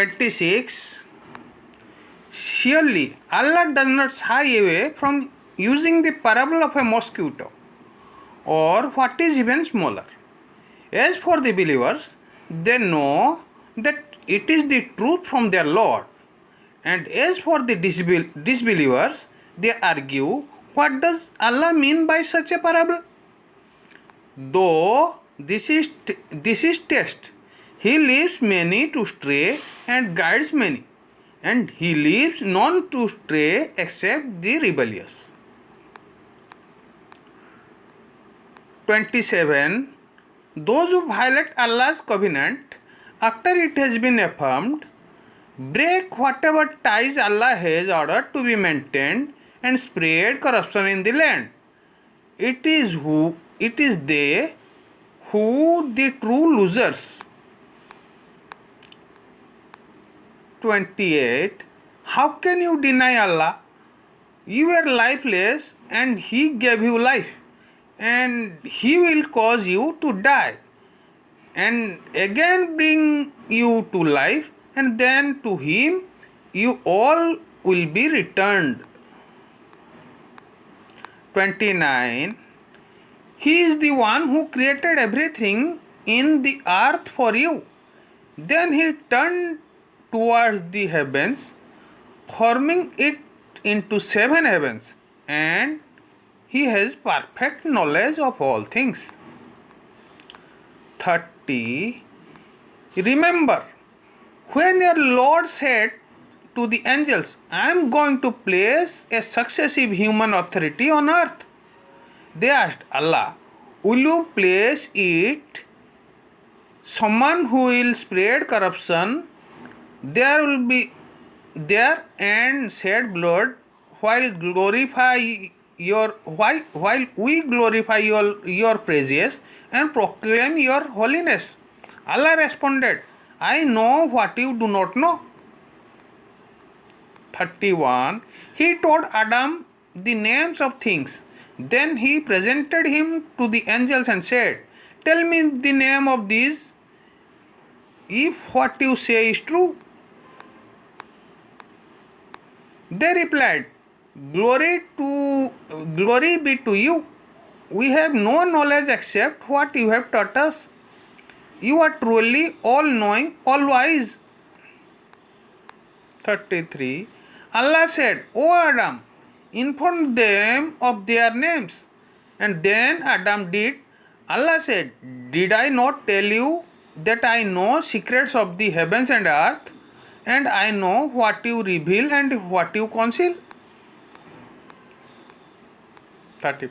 26. Surely Allah does not shy away from using the parable of a mosquito, or what is even smaller. As for the believers, they know that it is the truth from their Lord, and as for the disbelievers, they argue, what does Allah mean by such a parable? Though this is test, He leaves many to stray and guides many, and He leaves none to stray except the rebellious. 27. Those who violate Allah's covenant after it has been affirmed, break whatever ties Allah has ordered to be maintained, and spread corruption in the land. It is they who the true losers. 28. How can you deny Allah? You were lifeless and He gave you life, and He will cause you to die, and again bring you to life, and then to Him you all will be returned. 29. He is the one who created everything in the earth for you. Then He turned towards the heavens, forming it into 7 heavens, and He has perfect knowledge of all things. 30. Remember, when your Lord said to the angels, I am going to place a successive human authority on earth, they asked Allah, will you place it someone who will spread corruption? There will be there and shed blood while we glorify your praises and proclaim your holiness. Allah responded, I know what you do not know. 31. He told Adam the names of things. Then He presented him to the angels and said, tell me the name of these, if what you say is true. They replied, Glory be to you. We have no knowledge except what you have taught us. You are truly all-knowing, all-wise. 33. Allah said, O Adam, inform them of their names. And then Adam did. Allah said, did I not tell you that I know secrets of the heavens and earth, and I know what you reveal and what you conceal? 30.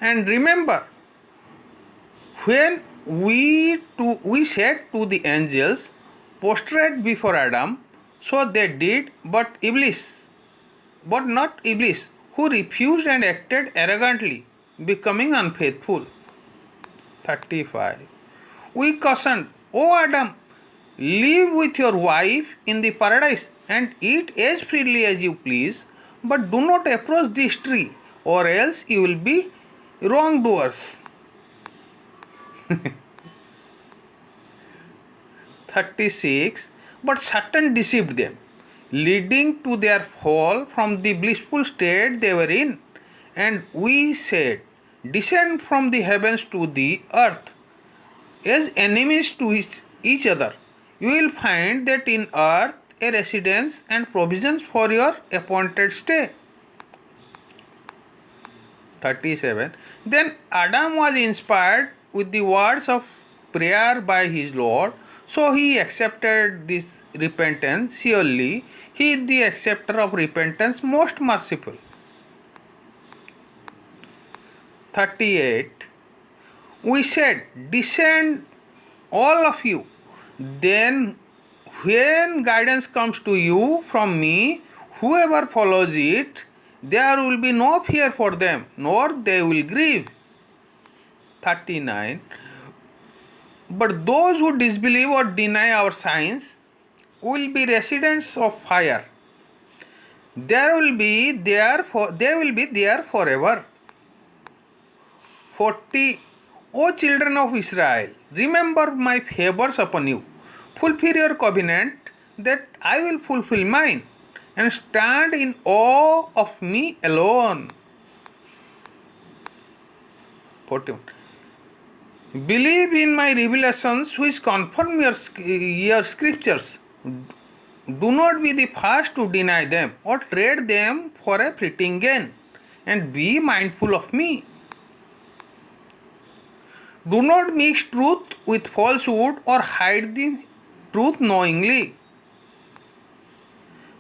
And remember, when we said to the angels, prostrate before Adam, so they did, but not Iblis, who refused and acted arrogantly, becoming unfaithful. 35. We cautioned, O Adam, live with your wife in the paradise and eat as freely as you please, but do not approach this tree, or else you will be wrongdoers. 36. But Satan deceived them, leading to their fall from the blissful state they were in. And we said, descend from the heavens to the earth as enemies to each other. You will find that in earth a residence and provisions for your appointed stay. 37. Then Adam was inspired with the words of prayer by his Lord, so he accepted this repentance. Surely He is the acceptor of repentance, most merciful. 38. We said, descend all of you. Then when guidance comes to you from me, whoever follows it, there will be no fear for them, nor they will grieve. 39. But those who disbelieve or deny our signs will be residents of fire. They will be there forever. 40. O children of Israel, remember my favors upon you. fulfill your covenant, that I will fulfill mine, and stand in awe of me alone. 41. Believe in my revelations which confirm your scriptures. Do not be the first to deny them or trade them for a fleeting gain, and be mindful of me. Do not mix truth with falsehood or hide the truth knowingly.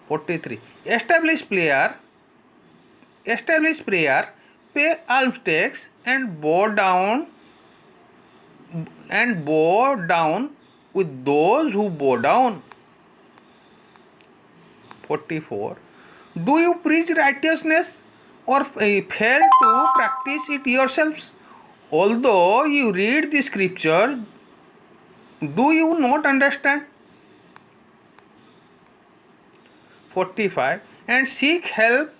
43. Establish prayer, pay alms tax, and bow down with those who bow down. 44. Do you preach righteousness or fail to practice it yourselves? Although you read the scripture, do you not understand? 45. And seek help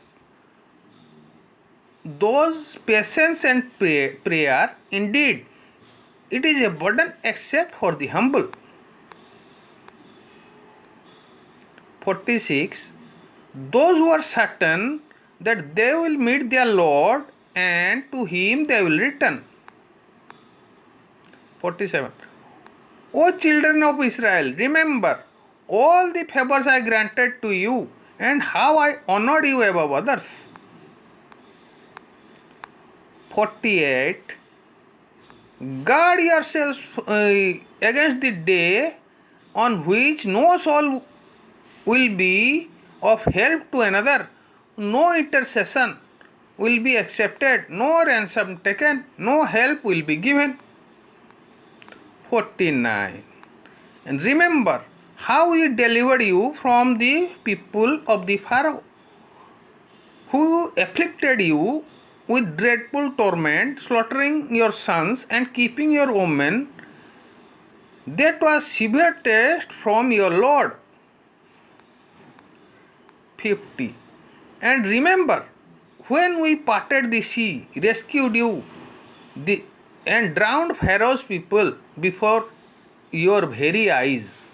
those patience and prayer. Indeed, it is a burden except for the humble. 46. Those who are certain that they will meet their Lord, and to him they will return. 47. O children of Israel, remember all the favors I granted to you, and how I honored you above others. 48. Guard yourselves against the day on which no soul will be of help to another, no intercession will be accepted, no ransom taken, no help will be given. 49. And remember how he delivered you from the people of the Pharaoh, who afflicted you with dreadful torment, slaughtering your sons and keeping your women. That was severe test from your Lord. 50. And remember when we parted the sea, rescued you, and drowned Pharaoh's people before your very eyes.